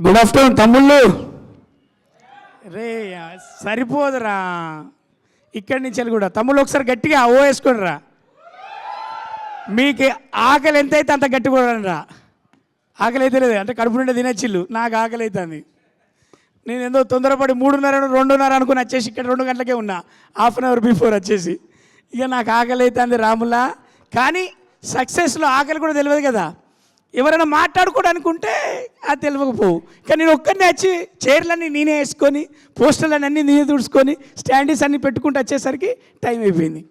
Good afternoon తమ్ముళ్ళు. రే సరిపోదురా, ఇక్కడి నుంచి కూడా తమ్ముళ్ళు ఒకసారి గట్టిగా ఓ వేసుకోండి రా. మీకు ఆకలి ఎంత అయితే అంత గట్టి కూడా రా. ఆకలి అయితే లేదు అంటే కడుపు నుండి తినచ్చిల్లు, నాకు ఆకలి అవుతుంది. నేను ఏదో తొందరపడి 3:30 2:30 అనుకుని వచ్చేసి ఇక్కడ 2 గంటలకే ఉన్నా, హాఫ్ అన్ అవర్ బిఫోర్ వచ్చేసి. ఇక నాకు ఆకలి అవుతుంది రాములా. కానీ సక్సెస్లో ఆకలి కూడా తెలియదు కదా, ఎవరైనా మాట్లాడుకోవడానికి ఉంటే అది తెలియకపోవు. కానీ నేను ఒక్కరినే వచ్చి చైర్లన్నీ నేనే వేసుకొని, పోస్టర్లన్నీ అన్నీ నేనే తుడుచుకొని, స్టాండీస్ అన్నీ పెట్టుకుంటూ వచ్చేసరికి టైం అయిపోయింది.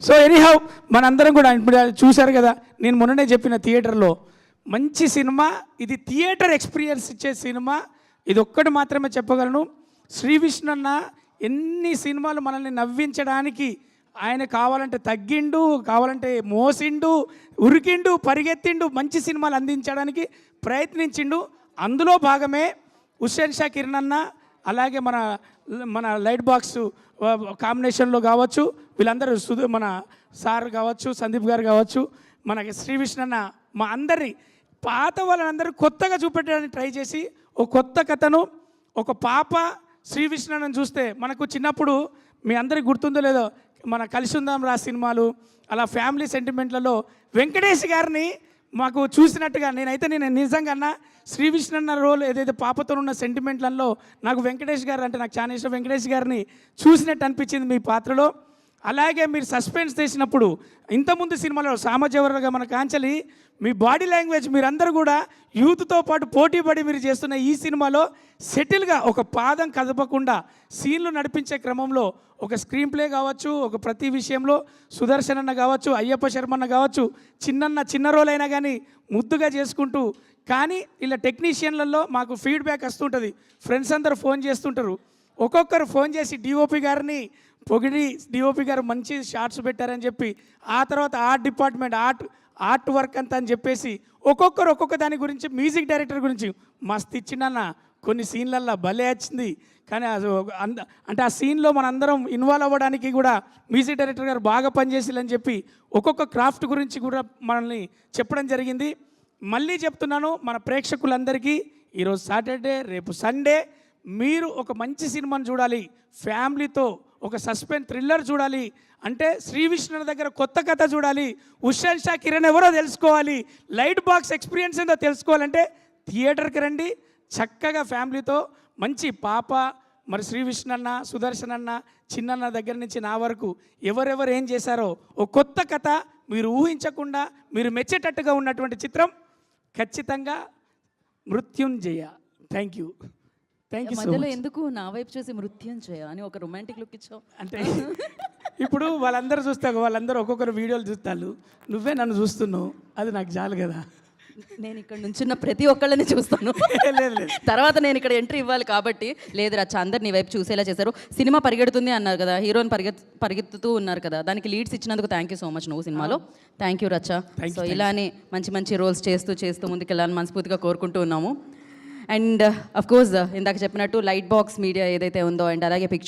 సో ఎనీహౌ మనందరం కూడా ఇప్పుడు చూశారు కదా, నేను మొన్ననే చెప్పిన థియేటర్లో మంచి సినిమా ఇది, థియేటర్ ఎక్స్పీరియన్స్ ఇచ్చే సినిమా ఇది ఒక్కటి మాత్రమే చెప్పగలను. శ్రీ విష్ణు అన్న ఎన్ని సినిమాలు మనల్ని నవ్వించడానికి ఆయన కావాలంటే తగ్గిండు, కావాలంటే మోసిండు, ఉరికిండు, పరిగెత్తిండు, మంచి సినిమాలు అందించడానికి ప్రయత్నించిండు. అందులో భాగమే హుస్సేన్ షా కిరణ్ అన్న, అలాగే మన లైట్ బాక్స్ కాంబినేషన్లో కావచ్చు, వీళ్ళందరూ మన సార్ కావచ్చు, సందీప్ గారు కావచ్చు, మనకి శ్రీ విష్ణు అన్న మా అందరినీ పాత వాళ్ళందరూ కొత్తగా చూపెట్టడానికి ట్రై చేసి ఒక కొత్త కథను, ఒక పాప శ్రీ విష్ణు అన్నను చూస్తే మనకు చిన్నప్పుడు మీ అందరికి గుర్తుందో లేదో, మన కలిసి ఉందాం రా సినిమాలు, అలా ఫ్యామిలీ సెంటిమెంట్లలో వెంకటేష్ గారిని మాకు చూసినట్టుగా నేను నిజంగా అన్న శ్రీ విష్ణు అన్న రోల్ ఏదైతే పాపతో ఉన్న సెంటిమెంట్లలో నాకు వెంకటేష్ గారు అంటే నాకు చాలా ఇష్టం. వెంకటేష్ గారిని చూసినట్టు అనిపించింది మీ పాత్రలో. అలాగే మీరు సస్పెన్స్ చేసినప్పుడు ఇంతకుముందు సినిమాలో సామజవరగా మన కాంచలి మీ బాడీ లాంగ్వేజ్ మీరందరూ కూడా యూత్తో పాటు పోటీపడి మీరు చేస్తున్న ఈ సినిమాలో సెటిల్గా ఒక పాదం కదపకుండా సీన్లు నడిపించే క్రమంలో ఒక స్క్రీన్ ప్లే కావచ్చు, ఒక ప్రతి విషయంలో సుదర్శన్ అన్న కావచ్చు, అయ్యప్ప శర్మన్న కావచ్చు, చిన్న రోల్ అయినా కానీ ముద్దుగా చేసుకుంటూ, కానీ ఇలా టెక్నీషియన్లలో మాకు ఫీడ్బ్యాక్ వస్తుంటుంది. ఫ్రెండ్స్ అందరూ ఫోన్ చేస్తుంటారు, ఒక్కొక్కరు ఫోన్ చేసి డిఓపి గారిని పొగిడి డిఓపి గారు మంచి షార్ట్స్ పెట్టారని చెప్పి, ఆ తర్వాత ఆర్ట్ డిపార్ట్మెంట్ ఆర్ట్ వర్క్ అంతా అని చెప్పేసి ఒక్కొక్కరు ఒక్కొక్క దాని గురించి, మ్యూజిక్ డైరెక్టర్ గురించి మస్తు ఇచ్చిండన్న. కొన్ని సీన్లల్లో భలే వచ్చింది. కానీ అంటే ఆ సీన్లో మనందరం ఇన్వాల్వ్ అవ్వడానికి కూడా మ్యూజిక్ డైరెక్టర్ గారు బాగా పనిచేసిల్లని చెప్పి ఒక్కొక్క క్రాఫ్ట్ గురించి కూడా మనల్ని చెప్పడం జరిగింది. మళ్ళీ చెప్తున్నాను మన ప్రేక్షకులందరికీ, ఈరోజు సాటర్డే, రేపు సండే, మీరు ఒక మంచి సినిమాను చూడాలి, ఫ్యామిలీతో ఒక సస్పెన్స్ థ్రిల్లర్ చూడాలి అంటే శ్రీ విష్ణు దగ్గర కొత్త కథ చూడాలి, హుస్సేన్ షా కిరణ్ ఎవరో తెలుసుకోవాలి, లైట్ బాక్స్ ఎక్స్పీరియన్స్ ఏందో తెలుసుకోవాలంటే థియేటర్కి రండి. చక్కగా ఫ్యామిలీతో మంచి పాప, మరి శ్రీ విష్ణు అన్న, సుదర్శన్ అన్న, చిన్నన్న దగ్గర నుంచి నా వరకు ఎవరెవరు ఏం చేశారో ఒక కొత్త కథ మీరు ఊహించకుండా మీరు మెచ్చేటట్టుగా ఉన్నటువంటి చిత్రం ఖచ్చితంగా మృత్యుంజయ. థ్యాంక్ యూ మధ్యలో ఎందుకు నా వైపు చూసి మృత్యుంజయ అని ఒక రొమాంటిక్ లుక్ ఇచ్చావు? అంటే ఇప్పుడు వాళ్ళందరూ చూస్తావు, వాళ్ళందరూ ఒక్కొక్కరు వీడియోలు చూస్తారు, నువ్వే నన్ను చూస్తున్నావు, అది నాకు చాలు కదా. నేను ఇక్కడ నుంచున్న ప్రతి ఒక్కళ్ళని చూస్తాను. తర్వాత నేను ఇక్కడ ఎంట్రీ ఇవ్వాలి కాబట్టి. లేదు రచ్చ, అందరు నీ వైపు చూసేలా చేశారు. సినిమా పరిగెడుతుంది అన్నారు కదా, హీరోయిన్ పరిగెత్తుతూ ఉన్నారు కదా, దానికి లీడ్స్ ఇచ్చినందుకు థ్యాంక్ యూ సో మచ్ నువ్వు సినిమాలో. థ్యాంక్ యూ రచ్చ. సో ఇలానే మంచి మంచి రోల్స్ చేస్తూ ముందుకెళ్ళాలని మనస్ఫూర్తిగా కోరుకుంటూ ఉన్నాము. అండ్ అఫ్ కోర్స్ ఇందాక చెప్పినట్టు లైట్ బాక్స్ మీడియా ఏదైతే ఉందో, అండ్ అలాగే పిక్చర్